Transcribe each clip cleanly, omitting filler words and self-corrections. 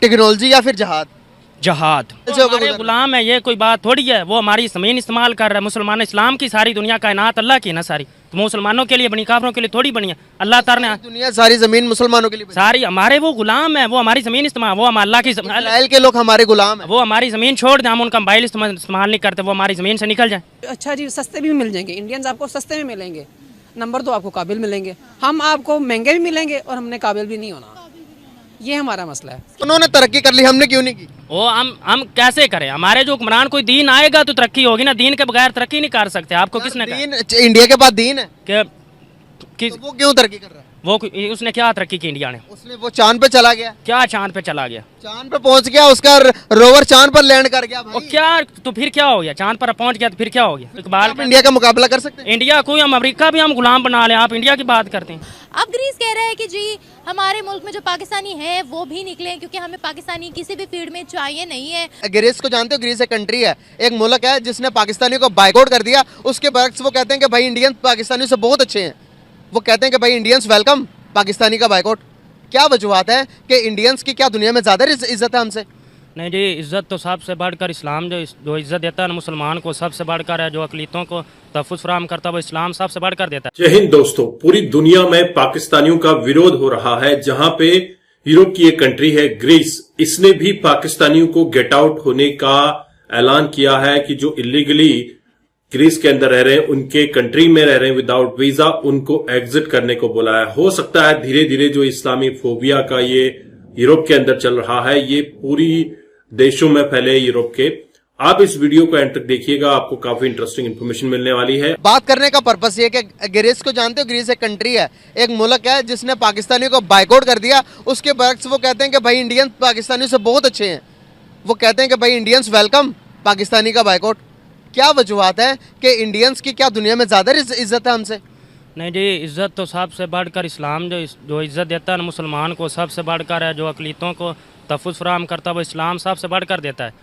Technology या फिर जहाद? जहाद। तो हमारे गुलाम है, ये कोई बात थोड़ी है। वो हमारी ज़मीन इस्तेमाल कर रहा है। मुसलमान इस्लाम की सारी दुनिया कायनात अल्लाह की है ना सारी, तो मुसलमानों के लिए बनी, काफिरों के लिए थोड़ी बनी है। अल्लाह ताला ने दुनिया सारी जमीन मुसलमानों के लिए बनी। सारी हमारे वो गुलाम है, वो हमारी ज़मीन इस्तेमाल, वो हम अल्लाह की इस्राइल के लोग हमारे गुलाम है। वो हमारी ज़मीन छोड़ दें, हम उनका मोबाइल इस्तेमाल नहीं करते, वो हमारी ज़मीन से निकल जाए। अच्छा जी, सस्ते भी मिल जाएंगे। इंडियंस आपको सस्ते में मिलेंगे, नंबर 2 आपको काबिल मिलेंगे। हम आपको महंगे भी मिलेंगे और हमने काबिल भी नहीं होना। ये हमारा मसला है। उन्होंने तरक्की कर ली, हमने क्यों नहीं की? वो हम कैसे करें? हमारे जो हुक्मरान, कोई दीन आएगा तो तरक्की होगी ना, दीन के बगैर तरक्की नहीं कर सकते। आपको किसने कहा? दीन इंडिया के पास दीन है कि तो वो क्यों तरक्की कर रहा है? वो उसने क्या तरक्की की इंडिया ने? उसने वो चांद पे चला गया। क्या चांद पे चला गया? चांद पे पहुंच गया, उसका रोवर चांद पर लैंड कर गया भाई। और क्या, तो फिर क्या हो गया? चांद पर पहुंच गया तो फिर क्या हो गया? इकबाल आप इंडिया का मुकाबला कर सकते हैं? इंडिया कोई, हम अमेरिका भी हम गुलाम बना लें, आप इंडिया की बात करते हैं। अब ग्रीस कह रहा है कि जी हमारे मुल्क में जो पाकिस्तानी हैं वो भी निकले, क्योंकि हमें पाकिस्तानी किसी भी फील्ड में चाहिए नहीं है। ग्रीस को जानते हो? ग्रीस एक कंट्री है, एक मुल्क है जिसने पाकिस्तानियों को बाइकआउट कर दिया। उसके बरक्स वो कहते हैं कि भाई इंडियंस पाकिस्तानियों से बहुत अच्छे हैं। वो कहते हैं कि भाई इंडियंस वेलकम, पाकिस्तानी का बाइकआउट। क्या वजूहत है कि इंडियंस की क्या दुनिया में ज़्यादा इज्जत है हमसे? नहीं जी, इज़्ज़त तो सबसे बढ़कर इस्लाम जो इज़्ज़त देता है ना मुसलमान को, सबसे बढ़कर है। जो अक़लीतों को तहफ़्फ़ुज़ फराहम करता है वो इस्लाम सबसे बढ़कर देता है। जय हिंद दोस्तों, पूरी दुनिया में पाकिस्तानियों का विरोध हो रहा है। जहां पे यूरोप की एक कंट्री है ग्रीस, इसने भी पाकिस्तानियों को गेट आउट होने का ऐलान किया है कि जो इलीगली ग्रीस के अंदर रह रहे हैं, उनके कंट्री में रह रहे हैं विदाउट वीजा, उनको एग्जिट करने को बोला है। हो सकता है धीरे धीरे जो इस्लामी फोबिया का ये यूरोप के अंदर चल रहा है, ये पूरी देशों में फैले यूरोप के। आप इस वीडियो को एंड तक देखिएगा, आपको काफी इंटरेस्टिंग इन्फॉर्मेशन मिलने वाली है। बात करने का पर्पस ये कि ग्रीस को जानते हो? ग्रीस एक कंट्री है, एक मुल्क है जिसने पाकिस्तानियों को बाइकआउट कर दिया। उसके बरक्स वो कहते हैं कि भाई इंडियंस पाकिस्तानियों से बहुत अच्छे हैं। वो कहते हैं कि भाई इंडियंस वेलकम, पाकिस्तानी का बाइकआउट। क्या वजूहत है कि इंडियंस की क्या दुनिया में ज़्यादा इज्जत है हमसे? नहीं जी, इज़्ज़त तो सबसे बढ़कर इस्लाम जो इज़्ज़त देता है ना मुसलमान को, सबसे बढ़कर है। जो अक़लीतों को तहफ़्फ़ुज़ फराहम करता है वो इस्लाम सबसे बढ़कर देता है।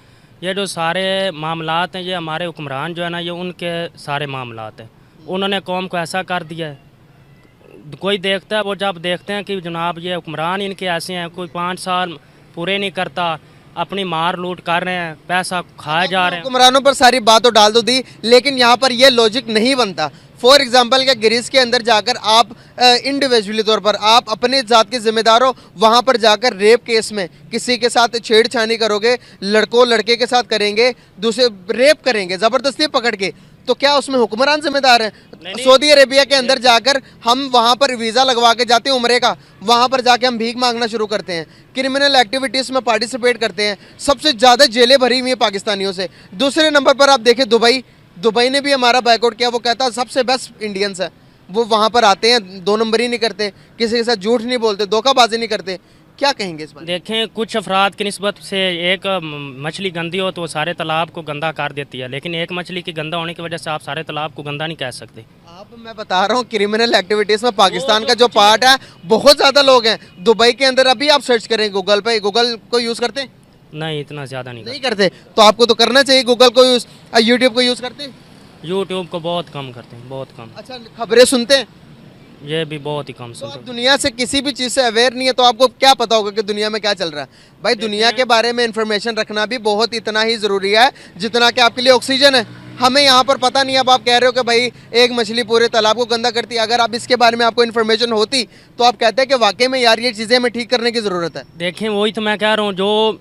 ये जो सारे मामलात हैं, ये हमारे हुक्मरान जो है ना, ये उनके सारे मामलात हैं। उन्होंने कौम को ऐसा कर दिया है। कोई देखता है, वो जब देखते हैं कि जनाब ये हुक्मरान इनके ऐसे हैं, कोई 5 साल पूरे नहीं करता, अपनी मार लूट कर रहे हैं, पैसा खाए जा रहे हैं। हुक्मरानों पर सारी बात तो डाल दो दी, लेकिन यहाँ पर यह लॉजिक नहीं बनता। फॉर एग्जाम्पल क्या ग्रीस के अंदर जाकर आप इंडिविजुअली तौर पर आप अपने जात के जिम्मेदार हो, वहाँ पर जाकर रेप केस में किसी के साथ छेड़छानी करोगे, लड़कों लड़के के साथ करेंगे, दूसरे रेप करेंगे ज़बरदस्ती पकड़ के, तो क्या उसमें हुक्मरान जिम्मेदार हैं? सऊदी अरेबिया के अंदर जाकर हम वहाँ पर वीज़ा लगवा के जाते हैं उम्रे का, वहाँ पर जाके हम भीख मांगना शुरू करते हैं, क्रिमिनल एक्टिविटीज़ में पार्टिसिपेट करते हैं। सबसे ज़्यादा जेलें भरी हुई हैं पाकिस्तानियों से। दूसरे नंबर पर आप देखें दुबई ने भी हमारा बाइकआउट किया। वो कहता है सबसे बेस्ट इंडियंस है। वो वहाँ पर आते हैं, 2 नंबर ही नहीं करते, किसी के साथ झूठ नहीं बोलते, धोखाबाजी नहीं करते। क्या कहेंगे इस बारे? देखें, कुछ अफराद की निस्बत से एक मछली गंदी हो तो वो सारे तालाब को गंदा कर देती है, लेकिन एक मछली की गंदा होने की वजह से आप सारे तालाब को गंदा नहीं कह सकते। मैं बता रहा हूँ, क्रिमिनल एक्टिविटीज़ में पाकिस्तान का जो पार्ट है, बहुत ज़्यादा लोग हैं दुबई के अंदर। अभी आप सर्च करें गूगल पे, गूगल को यूज़ करते हैं? नहीं, इतना ज़्यादा नहीं करते। तो आपको तो करना चाहिए गूगल को यूज़। यूट्यूब को यूज़ करते हैं? यूट्यूब को बहुत कम करते हैं, बहुत कम। अच्छा, खबरें सुनते हैं? ये भी बहुत ही कम तो सुनते आप हैं। दुनिया से किसी भी चीज़ से अवेयर नहीं है तो आपको क्या पता होगा कि दुनिया में क्या चल रहा है? भाई दुनिया के बारे में इंफॉर्मेशन रखना भी बहुत इतना ही ज़रूरी है जितना कि आपके लिए ऑक्सीजन है। हमें यहाँ पर पता नहीं। अब आप कह रहे हो कि भाई एक मछली पूरे तालाब को गंदा करती है। अगर आप इसके बारे में आपको इन्फॉर्मेशन होती तो आप कहते हैं कि वाकई में यार ये चीज़ें हमें ठीक करने की ज़रूरत है। देखें, वही तो मैं कह रहा हूँ, जो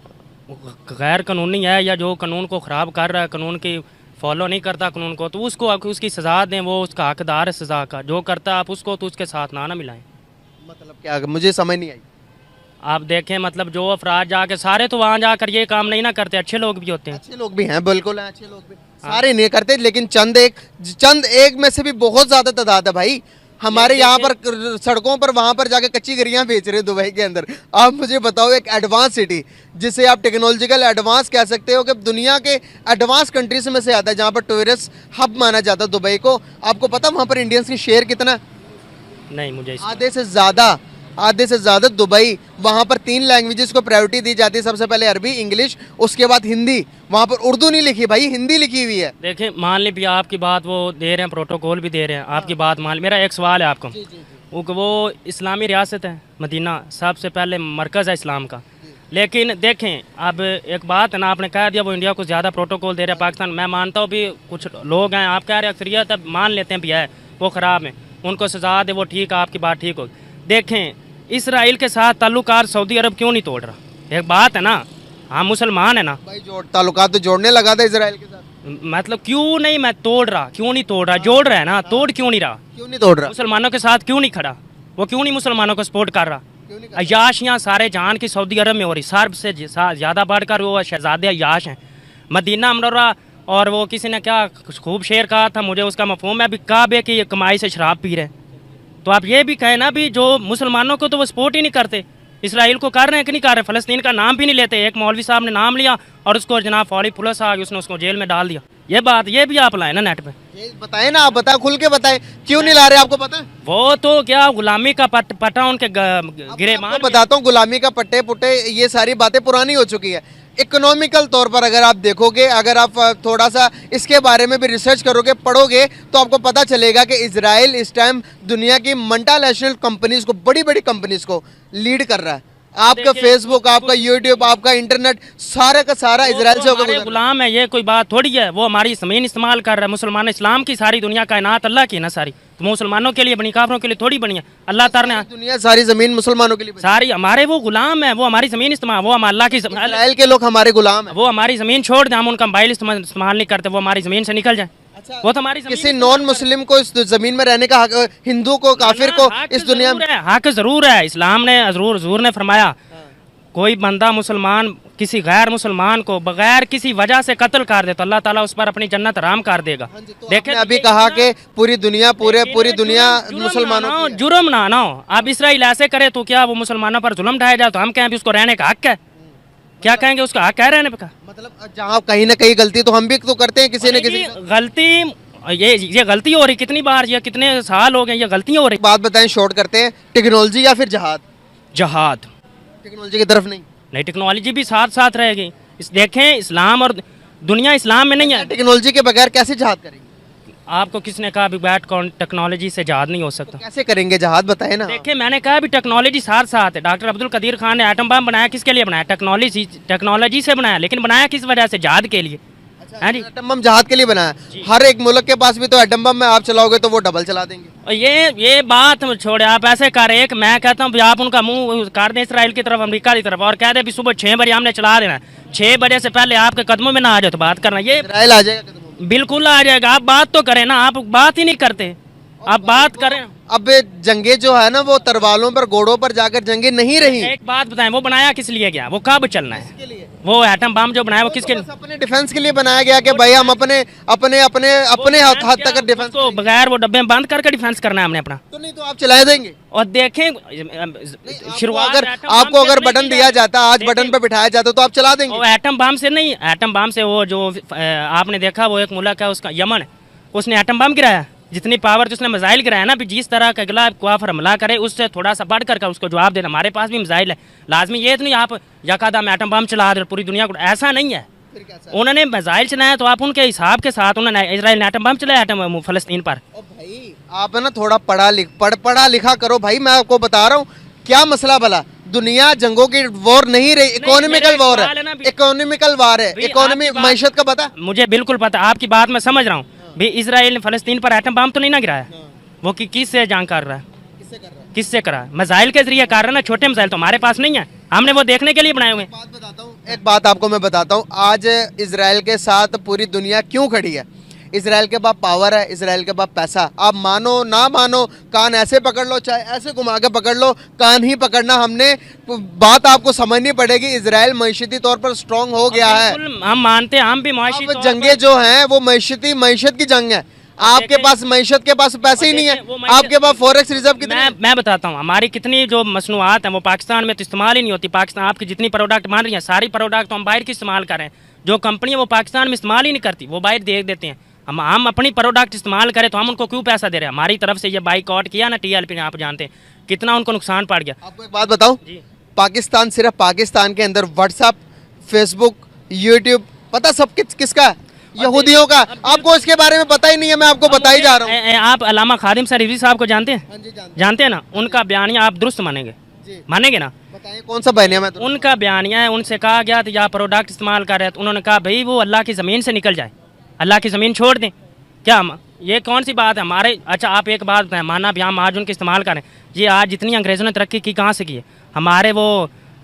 गैर कानूनी है या जो कानून को ख़राब कर रहा है, कानून की फॉलो नहीं करता कानून को, तो उसको आप उसकी सज़ा दें। वो उसका हकदार है सज़ा का। जो करता है आप उसको तो उसके साथ ना मिलाएं। मतलब क्या, मुझे समझ नहीं आई। आप देखें, मतलब जो अफराद जाके सारे तो वहाँ जाकर ये काम नहीं ना करते, अच्छे लोग भी होते हैं। अच्छे लोग भी हैं, बिल्कुल हैं अच्छे लोग भी। सारे नहीं करते, लेकिन चंद एक में से भी बहुत ज़्यादा तादाद है भाई। हमारे यहाँ पर सड़कों पर वहाँ पर जाके कच्ची गरियाँ बेच रहे हैं दुबई के अंदर। आप मुझे बताओ, एक एडवांस सिटी जिसे आप टेक्नोलॉजिकल एडवांस कह सकते हो, कि दुनिया के एडवांस कंट्रीज में से आता है, जहाँ पर टूरिस्ट हब माना जाता है दुबई को। आपको पता वहाँ पर इंडियंस की शेयर कितना? नहीं, मुझे आधे से ज़्यादा दुबई। वहाँ पर 3 लैंग्वेजेस को प्रायोरिटी दी जाती है, सबसे पहले अरबी, इंग्लिश, उसके बाद हिंदी। वहाँ पर उर्दू नहीं लिखी भाई, हिंदी लिखी हुई है। देखिए, मान ली भी आपकी बात वो दे रहे हैं, प्रोटोकॉल भी दे रहे हैं, आपकी बात मान। मेरा एक सवाल है आपको। वो इस्लामी रियासत है मदीना, सबसे पहले मरकज़ है इस्लाम का। लेकिन देखें, अब एक बात है ना, आपने कह दिया वो इंडिया को ज़्यादा प्रोटोकॉल दे रहा है पाकिस्तान। मैं मानता हूँ भी कुछ लोग हैं, आप कह रहे हैं अक्सरियत, अब मान लेते हैं भी है वो ख़राब है, उनको सजा दे, वो ठीक है, आपकी बात ठीक होगी। देखें, इसराइल के साथ ताल्लुकात सऊदी अरब क्यों नहीं तोड़ रहा? एक बात है ना, हम मुसलमान है ना भाई, ताल्लुकात तो जोड़ने लगा था इसराइल के साथ। मतलब क्यों नहीं मैं तोड़ रहा, क्यों नहीं तोड़ रहा? जोड़ रहा है ना, तोड़ क्यों नहीं रहा? क्यों नहीं तोड़ रहा? मुसलमानों के साथ क्यों नहीं खड़ा? वो क्यों नहीं मुसलमानों को सपोर्ट कर रहा? क्यों नहीं अयाशियाँ सारे जहान की सऊदी अरब में हो रही, सर्ब से ज़्यादा बढ़कर वो शहजादे अयाश हैं। मदीना मनौरा, और वो किसी ने क्या खूब शेर कहा था, मुझे उसका मफहूम है, अभी काबे की कमाई से शराब पी रहे हैं। तो आप ये भी कहें ना भी जो मुसलमानों को तो वो सपोर्ट ही नहीं करते, इसराइल को कर रहे हैं कि नहीं कर रहे? फ़लस्तीन का नाम भी नहीं लेते। एक मौलवी साहब ने नाम लिया और उसको जनाब फौरी पुलिस आ गई, उसने उसको जेल में डाल दिया। ये बात ये भी आप लाए ना नेट पे, ये बताएं ना, आप बताएं, खुल के बताएं, क्यों नहीं ला रहे? आपको पता है? वो तो क्या गुलामी का पटा उनके गिरेबान आपको बताता हूँ, गुलामी का पट्टे पुट्टे ये सारी बातें पुरानी हो चुकी है। इकोनॉमिकल तौर पर अगर आप देखोगे, अगर आप थोड़ा सा इसके बारे में भी रिसर्च करोगे, पढ़ोगे, तो आपको पता चलेगा कि इजराइल इस टाइम दुनिया की मल्टीनेशनल कंपनीज को, बड़ी बड़ी कंपनीज को लीड कर रहा है। आपका फेसबुक, आपका यूट्यूब, आपका इंटरनेट, सारा का सारा इजराइल से होकर गुजर रहा है। गुलाम है, ये कोई बात थोड़ी है। वो हमारी ज़मीन इस्तेमाल कर रहा है। मुसलमान इस्लाम की सारी दुनिया कायनात अल्लाह की है ना सारी, तो मुसलमानों के लिए बनी, काफिरों के लिए थोड़ी बनी है। अल्लाह ताला ने दुनिया सारी जमीन मुसलमानों के लिए बनी। सारी हमारे वो गुलाम है, वो हमारी ज़मीन इस्तेमाल, वो हम अल्लाह की इजराइल के लोग हमारे गुलाम हैं। वो हमारी ज़मीन छोड़ दें, हम उनका मोबाइल इस्तेमाल नहीं करते, वो हमारी ज़मीन से निकल जाए। वो तो हमारी किसी नॉन मुस्लिम को इस जमीन में रहने का हक, हिंदू को, काफिर को इस दुनिया में हक जरूर है। इस्लाम ने हजूर ने फरमाया, कोई बंदा मुसलमान किसी गैर मुसलमान को बगैर किसी वजह से कत्ल कर दे तो अल्लाह ताला उस पर अपनी जन्नत हराम कर देगा। देखें, अभी कहा कि पूरी दुनिया मुसलमानों की है। जुर्म ना हो। अब इसराइल ऐसे करे तो क्या वो मुसलमानों पर जुल्म ढाया जाए तो हम कहें भी उसको रहने का हक है? क्या कहेंगे, उसका हक है रहने का? मतलब जहाँ कहीं ना कहीं गलती तो हम भी तो करते हैं, किसी न किसी गलती। ये गलती हो रही, कितनी बार, ये कितने साल हो गए ये गलतियां हो रही। बात बताएं, शॉर्ट करते हैं, टेक्नोलॉजी या फिर जहाद? टेक्नोलॉजी की तरफ नहीं, टेक्नोलॉजी भी साथ साथ रहेगी। देखें, इस्लाम और दुनिया इस्लाम में नहीं है। टेक्नोलॉजी के बगैर कैसे जहाद करेंगे? आपको किसने कहा भी बैट टेक्नोलॉजी से जहाद नहीं हो सकता? कैसे करेंगे जहाद, बताए ना। देखिए, मैंने कहा भी टेक्नोलॉजी साथ साथ है। डॉक्टर अब्दुल कदीर खान ने एटम बम बनाया, किसके लिए बनाया? टेक्नोलॉजी से बनाया, लेकिन बनाया किस वजह से? जहाद के लिए। हाँ जी, एटम बम जहाद के लिए बनाया। हर एक मुल्क के पास भी तो एटम बम में आप चलाओगे तो वो डबल चला देंगे। और ये बात छोड़े, आप ऐसे कर एक, मैं कहता हूँ आप उनका मुंह कर दें इसराइल की तरफ, अमेरिका की तरफ, और कह दे भी सुबह 6 बजे हमने चला देना, 6 बजे से पहले आपके कदमों में ना आ जाए तो बात करना। ये इसराइल आ जाएगा कदमों में। बिल्कुल आ जाएगा। आप बात तो करें ना, आप बात ही नहीं करते। आप बात करें। अब जंगे जो है ना, वो तरवालों पर, घोड़ों पर जाकर जंगे नहीं रही। एक बात बताएं, वो बनाया किस लिए गया? वो कब चलना है? वो एटम बम जो बनाया वो किसके लिए? अपने डिफेंस के लिए बनाया गया कि भाई हम अपने अपने अपने अपने हद तक डिफेंस को बगैर वो डब्बे में बंद करके डिफेंस करना है हमने अपना। तो नहीं तो आप चला देंगे। और देखें, शुरुआत अगर आपको अगर बटन दिया जाता, आज बटन पे बिठाया जाता तो आप चला देंगे। वो एटम बम से नहीं, एटम बम से वो जो आपने देखा, वो एक मुल्क है उसका यमन, उसने एटम बम गिराया। जितनी पावर जिसने मिसाइल गिराया ना, भी जिस तरह का अगला काफिर हमला करे उससे थोड़ा सा बढ़ कर उसको जवाब देना। हमारे पास भी मिसाइल है, लाजमी ये तो नहीं आप यकादम एटम बम चला दे पूरी दुनिया को, ऐसा नहीं है। उन्होंने मिसाइल चलाया तो आप उनके हिसाब के साथ, उन्होंने इजराइल ने एटम बम चलाया एटम फलस्तीन पर। भाई आप है ना थोड़ा पढ़ा लिखा करो भाई। मैं आपको बता रहा हूँ क्या मसला भला। दुनिया जंगों की वॉर नहीं रही, इकोनॉमिकल वॉर है, इकोनॉमिकल वॉर है, इकोनॉमी मैशत का पता मुझे बिल्कुल पता, आपकी बात मैं समझ रहा हूँ भी। इसराइल ने फलस्तीन पर एटम बम तो नहीं ना गिराया, वो किससे जंग कर रहा है? किससे करा? मिसाइल के जरिए कर रहा है ना। छोटे मिसाइल तो हमारे पास नहीं है, हमने वो देखने के लिए बनाए हुए। एक बात आपको मैं बताता हूँ, आज इसराइल के साथ पूरी दुनिया क्यों खड़ी है? इसराइल के पास पावर है, इसराइल के पास पैसा। आप मानो ना मानो, कान ऐसे पकड़ लो चाहे ऐसे घुमा के पकड़ लो, कान ही पकड़ना। हमने बात आपको समझनी पड़ेगी, इसराइल मैशती तौर पर स्ट्रांग हो गया है। हम मानते हैं, हम भी मैशती जंगे जो हैं वो मैशत की जंग है। आपके पास मैशत के पास पैसे ही नहीं है, आपके पास फॉरेक्स रिजर्व कितने? मैं बताता हूँ, हमारी कितनी जो मसनूआत हैं वो पाकिस्तान में तो इस्तेमाल ही नहीं होती। पाकिस्तान आपकी जितनी प्रोडक्ट मान रही हैं, सारी प्रोडक्ट तो हम बाहर की इस्तेमाल कर रहे हैं। जो कंपनी है वो पाकिस्तान में इस्तेमाल ही नहीं करती, वो बाहर देख देते हैं। हम अपनी प्रोडक्ट इस्तेमाल करें तो हम उनको क्यों पैसा दे रहे हैं? हमारी तरफ से ये बाइकआउट किया ना TLP ने, आप जानते हैं कितना उनको नुकसान पड़ गया। आपको एक बात बताऊं, पाकिस्तान, सिर्फ पाकिस्तान के अंदर व्हाट्सएप, फेसबुक, यूट्यूब, पता सब किसका है? यहूदियों का। आपको इसके बारे में पता ही नहीं है, मैं आपको बता ही जा रहा हूँ। आप अल्लामा खादिम रिजवी साहब को जानते हैं? जानते हैं ना, उनका बयानिया आप दुरुस्त मानेंगे। जी। मानेंगे ना? बताइए कौन सा बयानिया में उनका बयानिया है, उनसे कहा गया था या प्रोडक्ट इस्तेमाल कर रहे हैं, तो उन्होंने कहा भाई वो अल्लाह की ज़मीन से निकल जाए, अल्लाह की ज़मीन छोड़ दें। क्या ये कौन सी बात है हमारे? अच्छा आप एक बात बताएं, माना भी हम आज उनके इस्तेमाल करें, ये आज जितनी अंग्रेज़ों ने तरक्की की कहाँ से की है? हमारे वो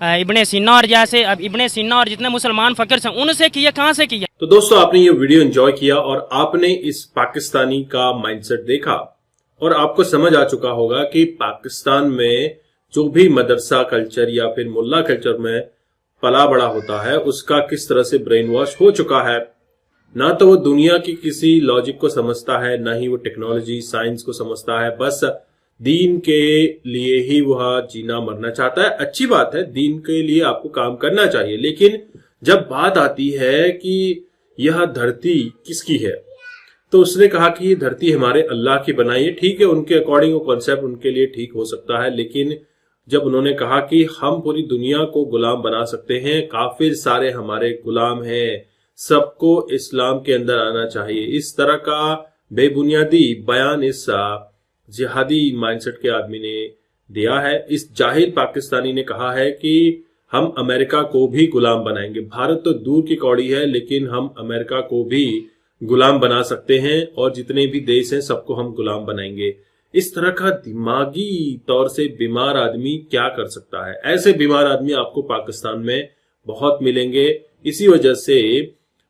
इब्ने सीना और जैसे अब इब्ने सीना और जितने मुसलमान फ़कीर हैं उनसे की है, कहाँ से की है? तो दोस्तों आपने ये वीडियो एंजॉय किया और आपने इस पाकिस्तानी का माइंडसेट देखा और आपको समझ आ चुका होगा कि पाकिस्तान में जो भी मदरसा कल्चर या फिर मुल्ला कल्चर में पला बड़ा होता है उसका किस तरह से ब्रेन वॉश हो चुका है। ना तो वो दुनिया की किसी लॉजिक को समझता है, ना ही वो टेक्नोलॉजी साइंस को समझता है, बस दीन के लिए ही वह जीना मरना चाहता है। अच्छी बात है, दीन के लिए आपको काम करना चाहिए, लेकिन जब बात आती है कि यह धरती किसकी है तो उसने कहा कि ये धरती हमारे अल्लाह की बनाई है। ठीक है, उनके अकॉर्डिंग वो कॉन्सेप्ट उनके लिए ठीक हो सकता है, लेकिन जब उन्होंने कहा कि हम पूरी दुनिया को गुलाम बना सकते हैं, काफिर सारे हमारे गुलाम हैं, सबको इस्लाम के अंदर आना चाहिए, इस तरह का बेबुनियादी बयान इस जिहादी माइंडसेट के आदमी ने दिया है। इस जाहिल पाकिस्तानी ने कहा है कि हम अमेरिका को भी गुलाम बनाएंगे। भारत तो दूर की कौड़ी है, लेकिन हम अमेरिका को भी गुलाम बना सकते हैं और जितने भी देश हैं सबको हम गुलाम बनाएंगे। इस तरह का दिमागी तौर से बीमार आदमी क्या कर सकता है? ऐसे बीमार आदमी आपको पाकिस्तान में बहुत मिलेंगे। इसी वजह से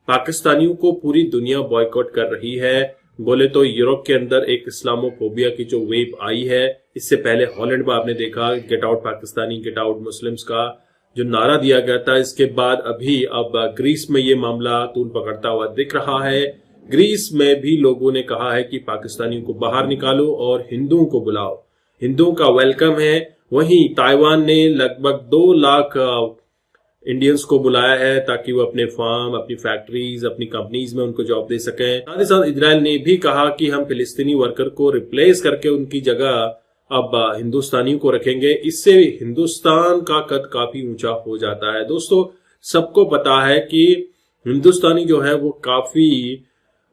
पाकिस्तानियों को पूरी दुनिया बॉयकॉट कर रही है। बोले तो यूरोप के अंदर एक इस्लामोफोबिया की जो वेव आई है, इससे पहले हॉलैंड में आपने देखा get out Pakistani, get out Muslims का जो नारा दिया गया था। इसके बाद अभी अब ग्रीस में ये मामला तूल पकड़ता हुआ दिख रहा है। ग्रीस में भी लोगों ने कहा है कि पाकिस्तानियों को बाहर निकालो और हिंदुओं को बुलाओ, हिंदुओं का वेलकम है। वहीं ताइवान ने लगभग 2 लाख इंडियंस को बुलाया है ताकि वो अपने फार्म, अपनी फैक्ट्रीज, अपनी कंपनीज में उनको जॉब दे सकें। साथ ही साथ इजराइल ने भी कहा कि हम फिलिस्तीनी वर्कर को रिप्लेस करके उनकी जगह अब हिंदुस्तानियों को रखेंगे। इससे हिंदुस्तान का कद काफी ऊंचा हो जाता है। दोस्तों सबको पता है कि हिंदुस्तानी जो है वो काफी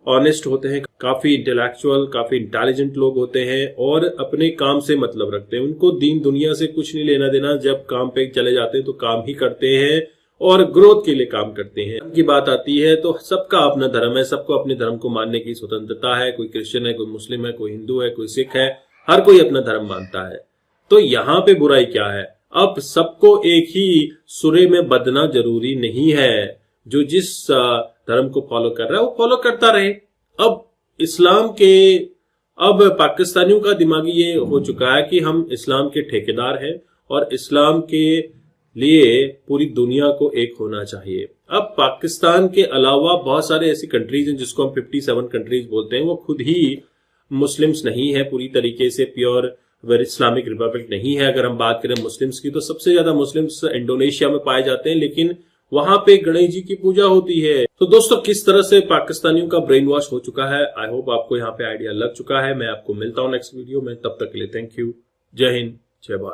ऑनेस्ट होते हैं, काफी इंटेलेक्चुअल, काफी इंटेलिजेंट लोग होते हैं और अपने काम से मतलब रखते हैं। उनको दीन दुनिया से कुछ नहीं लेना देना। जब काम पे चले जाते हैं तो काम ही करते हैं और ग्रोथ के लिए काम करते हैं। धर्म की बात आती है तो सबका अपना धर्म है, सबको अपने धर्म को मानने की स्वतंत्रता है। कोई क्रिश्चियन है, कोई मुस्लिम है, कोई हिंदू है, कोई सिख है, हर कोई अपना धर्म मानता है। तो यहाँ पे बुराई क्या है? अब सबको एक ही सुरे में बदना जरूरी नहीं है। जो जिस धर्म को फॉलो कर रहा है वो फॉलो करता रहे। अब इस्लाम के अब पाकिस्तानियों का दिमागी ये हो चुका है कि हम इस्लाम के ठेकेदार हैं और इस्लाम के लिए पूरी दुनिया को एक होना चाहिए। अब पाकिस्तान के अलावा बहुत सारे ऐसी कंट्रीज हैं जिसको हम 57 कंट्रीज बोलते हैं, वो खुद ही मुस्लिम्स नहीं है, पूरी तरीके से प्योर इस्लामिक रिपब्लिक नहीं है। अगर हम बात करें मुस्लिम्स की तो सबसे ज्यादा मुस्लिम्स इंडोनेशिया में पाए जाते हैं, लेकिन वहां पे गणेश जी की पूजा होती है। तो दोस्तों किस तरह से पाकिस्तानियों का ब्रेन वॉश हो चुका है, आई होप आपको यहाँ पे आइडिया लग चुका है। मैं आपको मिलता हूँ नेक्स्ट वीडियो में, तब तक के लिए थैंक यू। जय हिंद, जय भारत।